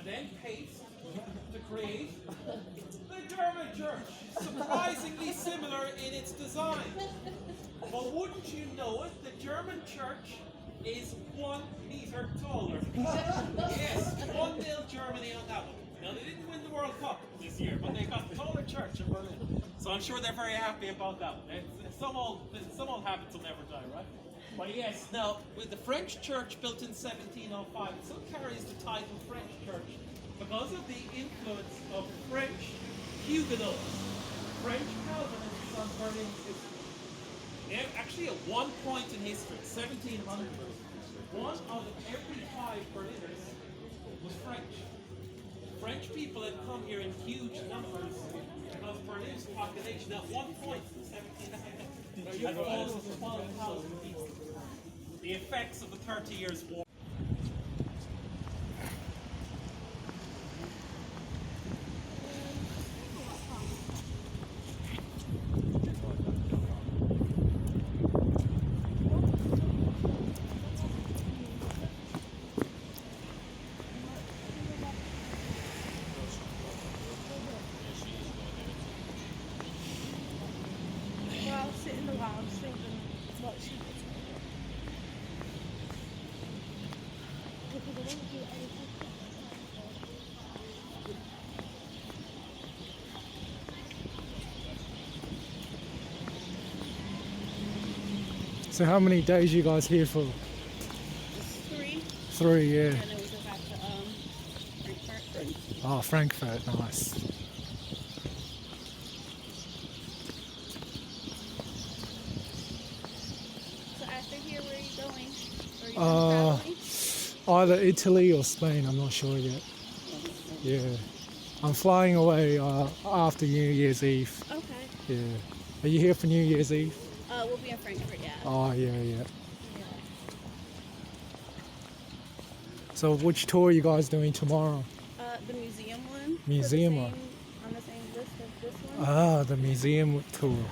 then paste to create the German church, surprisingly similar in its design. But wouldn't you know it, the German church is 1 meter taller. Yes, 1-0 Germany on that one. Now they didn't win the World Cup this year, but they got the taller church in Berlin. So I'm sure they're very happy about that one. Some old habits will never die, right? But yes, now with the French church built in 1705, it still carries the title French church because of the influence of French Huguenots, French Calvinists on Berlin's history. Actually, at one point in history, 1700, 1 out of every 5 Berliners was French. French people had come here in huge numbers because Berlin's population at one point in 1700 had fallen to 12,000 people. The effects of the 30 Years' War. I'll sit in the lounge thinking what she was. So how many days you guys here for? It's 3. 3, yeah. And then we go back to Frankfurt. Oh, Frankfurt, nice. So after here, where are you going? Are you traveling? Either Italy or Spain, I'm not sure yet. Yeah. I'm flying away after New Year's Eve. Okay. Yeah. Are you here for New Year's Eve? We'll be in Frankfurt, yeah. Oh, yeah. So which tour are you guys doing tomorrow? The museum one. Museum on one. On the same list as this one. Ah, the museum tour.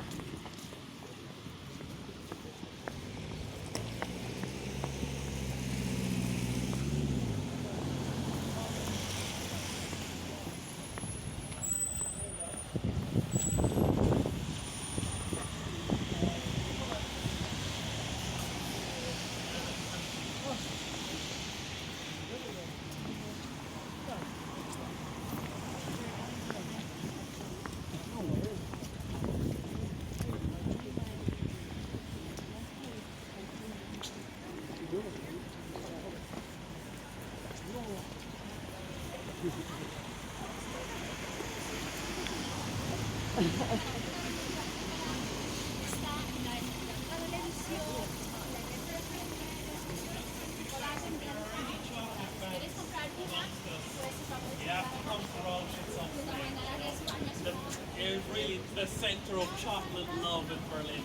It's really the center of chocolate love in Berlin.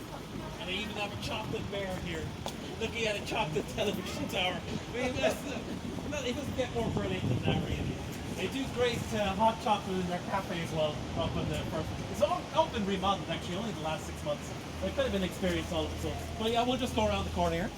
And they even have a chocolate bear here, looking at a chocolate television tower. I mean, it doesn't get more Berlin than that, really. They do great hot chocolate in their cafe as well. Up in the first. It's all been remodeled actually, only the last 6 months. It could have been experienced all of its own. But yeah, we'll just go around the corner here.